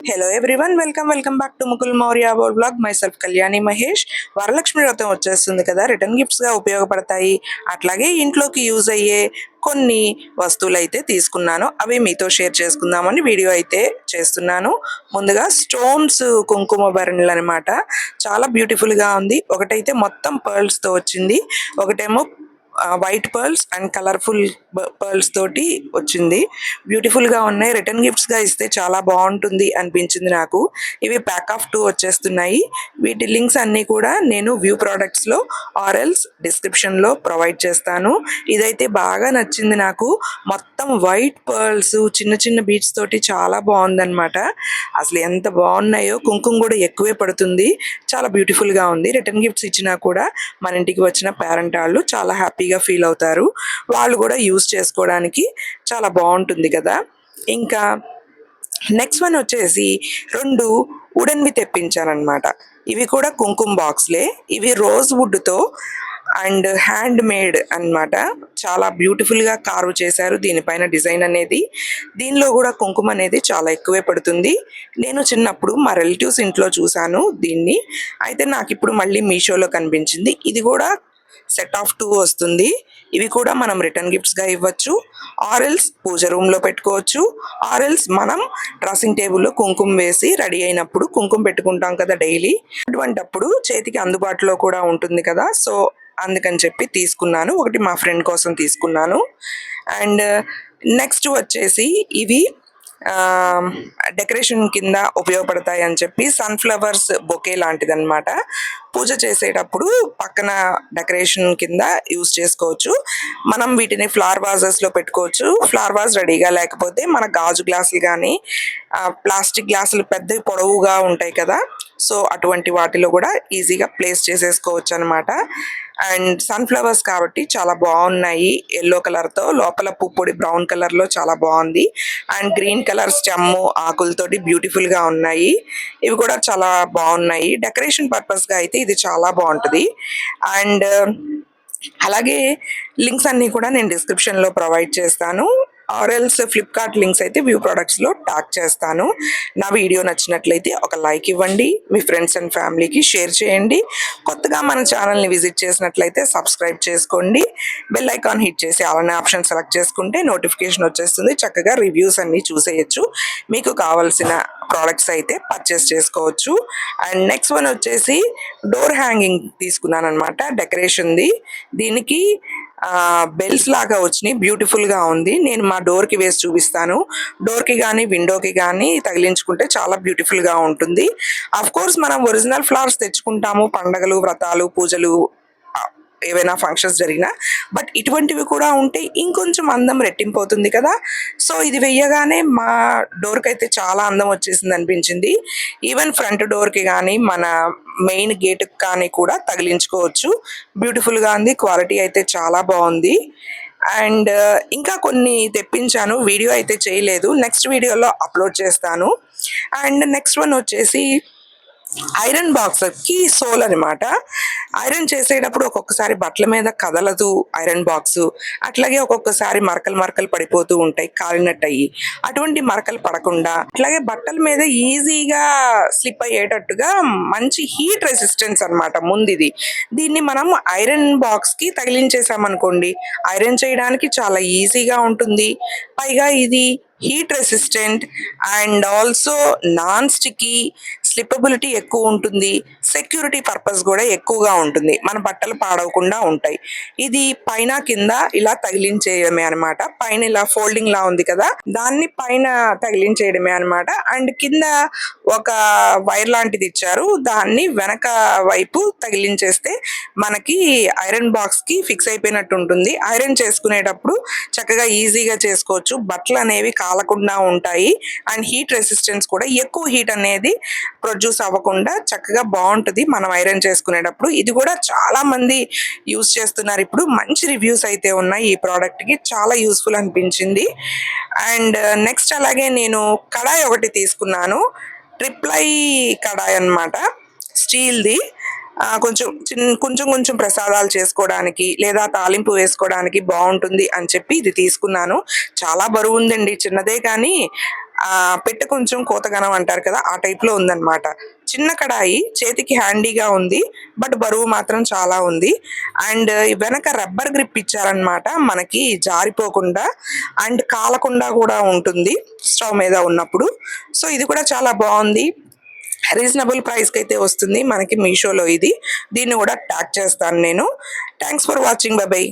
Hello everyone, welcome back to Mukul Maurya blog. My self Kalyani Mahesh. Varalakshmi వ్రతం వచ్చేస్తుంది కదా, రిటర్న్ గిఫ్ట్స్ గా ఉపయోగపడతాయి. అట్లాగే ఇంట్లోకి యూజ్ అయ్యే కొన్ని వస్తువులు అయితే తీసుకున్నాను. అవి మీతో షేర్ చేసుకుందామని వీడియో అయితే చేస్తున్నాను. ముందుగా స్టోన్స్ కుంకుమ భరణులు అనమాట. చాలా బ్యూటిఫుల్ గా ఉంది. ఒకటైతే మొత్తం పర్ల్స్ తో వచ్చింది, ఒకటేమో white pearls and colourful pearls తోటి వచ్చింది. బ్యూటిఫుల్ గా ఉన్నాయి. రిటర్న్ గిఫ్ట్స్ గా ఇస్తే చాలా బాగుంటుంది అనిపించింది నాకు. ఇవి ప్యాక్ ఆఫ్ 2 వచ్చేస్తున్నాయి. వీటి లింక్స్ అన్ని కూడా నేను వ్యూ ప్రోడక్ట్స్ లో ఆర్ఎల్స్ డిస్క్రిప్షన్ లో ప్రొవైడ్ చేస్తాను. ఇదైతే బాగా నచ్చింది నాకు. మొత్తం వైట్ పర్ల్స్ చిన్న చిన్న బీట్స్ తోటి చాలా బాగుందన్నమాట. అసలు ఎంత బాగున్నాయో. కుంకుమ కూడా ఎక్కువే పడుతుంది. చాలా బ్యూటిఫుల్ గా ఉంది. రిటర్న్ గిఫ్ట్స్ ఇచ్చినా కూడా మన ఇంటికి వచ్చిన పేరెంట్ వాళ్ళు చాలా హ్యాపీగా ఫీల్ అవుతారు. వాళ్ళు కూడా యూజ్ చేసుకోవడానికి చాలా బాగుంటుంది కదా. ఇంకా నెక్స్ట్ వన్ వచ్చేసి 2 వుడెన్వి తెప్పించానమాట. ఇవి కూడా కుంకుమ బాక్స్లే. ఇవి రోజ్ వుడ్ తో అండ్ హ్యాండ్ మేడ్ అన్నమాట. చాలా బ్యూటిఫుల్ గా కార్వ్ చేశారు దీనిపైన డిజైన్ అనేది. దీనిలో కూడా కుంకుమ అనేది చాలా ఎక్కువే పడుతుంది. నేను చిన్నప్పుడు మా రిలేటివ్స్ ఇంట్లో చూశాను దీన్ని. అయితే నాకు ఇప్పుడు మళ్ళీ మీషోలో కనిపించింది. ఇది కూడా సెట్ ఆఫ్ 2 వస్తుంది. ఇవి కూడా మనం రిటర్న్ గిఫ్ట్స్ గా ఇవ్వచ్చు. ఆర్ఎల్స్ పూజ రూమ్ లో పెట్టుకోవచ్చు. ఆర్ఎల్స్ మనం డ్రెస్సింగ్ టేబుల్లో కుంకుమ వేసి రెడీ అయినప్పుడు కుంకుమ పెట్టుకుంటాం కదా డైలీ, అటువంటప్పుడు చేతికి అందుబాటులో కూడా ఉంటుంది కదా. సో అందుకని చెప్పి తీసుకున్నాను. ఒకటి మా ఫ్రెండ్ కోసం తీసుకున్నాను. అండ్ నెక్స్ట్ వచ్చేసి ఇవి డెకరేషన్ కింద ఉపయోగపడతాయి అని చెప్పి సన్ఫ్లవర్స్ బొకే లాంటిది అనమాట. పూజ చేసేటప్పుడు పక్కన డెకరేషన్ కింద యూజ్ చేసుకోవచ్చు. మనం వీటిని ఫ్లవర్ వాజెస్ లో పెట్టుకోవచ్చు. ఫ్లవర్ వాజ్ రెడీగా లేకపోతే మన గాజు గ్లాసులు కానీ ప్లాస్టిక్ గ్లాసులు పెద్ద పొడవుగా ఉంటాయి కదా, సో అటువంటి వాటిలో కూడా ఈజీగా ప్లేస్ చేసేసుకోవచ్చు అనమాట. అండ్ సన్ఫ్లవర్స్ కాబట్టి చాలా బాగున్నాయి. ఎల్లో కలర్ తో లోపల పుప్పొడి బ్రౌన్ కలర్ లో చాలా బాగుంది. అండ్ గ్రీన్ కలర్ స్టెమ్ ఆకులతోటి బ్యూటిఫుల్ గా ఉన్నాయి. ఇవి కూడా చాలా బాగున్నాయి. డెకరేషన్ పర్పస్ గా అయితే ఇది చాలా బాగుంటుంది. అండ్ అలాగే లింక్స్ అన్ని కూడా నేను డిస్క్రిప్షన్ లో ప్రొవైడ్ చేస్తాను. ఆర్ఎల్స్ ఫ్లిప్కార్ట్ లింక్స్ అయితే వ్యూ ప్రొడక్ట్స్ లో ట్యాగ్ చేస్తాను. నా వీడియో నచ్చినట్లయితే ఒక లైక్ ఇవ్వండి. మీ ఫ్రెండ్స్ అండ్ ఫ్యామిలీకి షేర్ చేయండి. కొత్తగా మన ఛానల్ని విజిట్ చేసినట్లయితే సబ్స్క్రైబ్ చేసుకోండి. బెల్ ఐకాన్ హిట్ చేసి అలానే ఆప్షన్ సెలెక్ట్ చేసుకుంటే నోటిఫికేషన్ వచ్చేస్తుంది. చక్కగా రివ్యూస్ అన్ని చూసేయచ్చు. మీకు కావాల్సిన ప్రోడక్ట్స్ అయితే పర్చేస్ చేసుకోవచ్చు. అండ్ నెక్స్ట్ వన్ వచ్చేసి డోర్ హ్యాంగింగ్ తీసుకున్నాను అనమాట, డెకరేషన్ది. దీనికి బెల్స్ లాగా వచ్చినాయి. బ్యూటిఫుల్ గా ఉంది. నేను మా డోర్ కి వేసి చూపిస్తాను. డోర్ కి కానీ విండోకి కానీ తగిలించుకుంటే చాలా బ్యూటిఫుల్ గా ఉంటుంది. అఫ్ కోర్స్ మనం ఒరిజినల్ ఫ్లవర్స్ తెచ్చుకుంటాము పండగలు, వ్రతాలు, పూజలు ఏవైనా ఫంక్షన్స్ జరిగినా. బట్ ఇటువంటివి కూడా ఉంటే ఇంకొంచెం అందం రెట్టింపు అవుతుంది కదా. సో ఇది వెయ్యగానే మా డోర్కి అయితే చాలా అందం వచ్చేసింది అనిపించింది. ఈవెన్ ఫ్రంట్ డోర్కి కానీ మన మెయిన్ గేట్కి కానీ కూడా తగిలించుకోవచ్చు. బ్యూటిఫుల్గా ఉంది. క్వాలిటీ అయితే చాలా బాగుంది. అండ్ ఇంకా కొన్ని తెప్పించాను, వీడియో అయితే చేయలేదు. నెక్స్ట్ వీడియోలో అప్లోడ్ చేస్తాను. అండ్ నెక్స్ట్ వన్ వచ్చేసి ఐరన్ బాక్స్ కి సోల్ అనమాట. ఐరన్ చేసేటప్పుడు ఒక్కొక్కసారి బట్టల మీద కదలదు ఐరన్ బాక్స్. అట్లాగే ఒక్కొక్కసారి మరకలు మరకలు పడిపోతూ ఉంటాయి కాలినట్టు అయ్యి. అటువంటి మరకలు పడకుండా అట్లాగే బట్టల మీద ఈజీగా స్లిప్ అయ్యేటట్టుగా మంచి హీట్ రెసిస్టెన్స్ అనమాట ముందుది. దీన్ని మనం ఐరన్ బాక్స్ కి తగిలించేసామనుకోండి, ఐరన్ చేయడానికి చాలా ఈజీగా ఉంటుంది. పైగా ఇది heat resistant and also non sticky, slippability ఎక్కువ ఉంటుంది. సెక్యూరిటీ పర్పస్ కూడా ఎక్కువగా ఉంటుంది. మన బట్టలు పాడవకుండా ఉంటాయి. ఇది పైన కింద ఇలా తగిలించేయడమే అనమాట. పైన ఇలా ఫోల్డింగ్ లా ఉంది కదా, దాన్ని పైన తగిలించేయడమే అనమాట. అండ్ కింద ఒక వైర్ లాంటిది ఇచ్చారు, దాన్ని వెనక వైపు తగిలించేస్తే మనకి ఐరన్ బాక్స్ కి ఫిక్స్ అయిపోయినట్టు ఉంటుంది. ఐరన్ చేసుకునేటప్పుడు చక్కగా ఈజీగా చేసుకోవచ్చు. బట్టలు అనేవి కాలకుండా ఉంటాయి. అండ్ హీట్ రెసిస్టెన్స్ కూడా, ఎక్కువ హీట్ అనేది ప్రొడ్యూస్ అవ్వకుండా చక్కగా బాగుంటుంది మనం ఐరన్ చేసుకునేటప్పుడు. ఇది కూడా చాలా మంది యూజ్ చేస్తున్నారు ఇప్పుడు. మంచి రివ్యూస్ అయితే ఉన్నాయి ఈ ప్రోడక్ట్ కి. చాలా యూస్ఫుల్ అనిపించింది. అండ్ నెక్స్ట్ అలాగే నేను కడాయి ఒకటి తీసుకున్నాను. ట్రిప్లై కడాయి అనమాట, స్టీల్ది. కొంచెం ప్రసాదాలు చేసుకోవడానికి లేదా తాలింపు వేసుకోవడానికి బాగుంటుంది అని చెప్పి ఇది తీసుకున్నాను. చాలా బరువు ఉందండి, చిన్నదే కానీ పెట్టె కొంచెం కోతగనం అంటారు కదా! ఆ టైప్‌లో ఉందనమాట. చిన్న కడాయి చేతికి హ్యాండీగా ఉంది. బట్ బరువు మాత్రం చాలా ఉంది. అండ్ వెనక రబ్బర్ గ్రిప్ ఇచ్చారనమాట. మనకి జారిపోకుండా అండ్ కాలకుండా గూడా ఉంటుంది స్టవ్ మీద ఉన్నప్పుడు. సో, ఇది కూడా చాలా బావుంది. రీజనబుల్ ప్రైస్‌కైతే వస్తుంది మనకి మీషోలో ఇది. దీన్ని గూడా ట్యాగ్ చేస్తాను నేను. Thanks for watching. By by.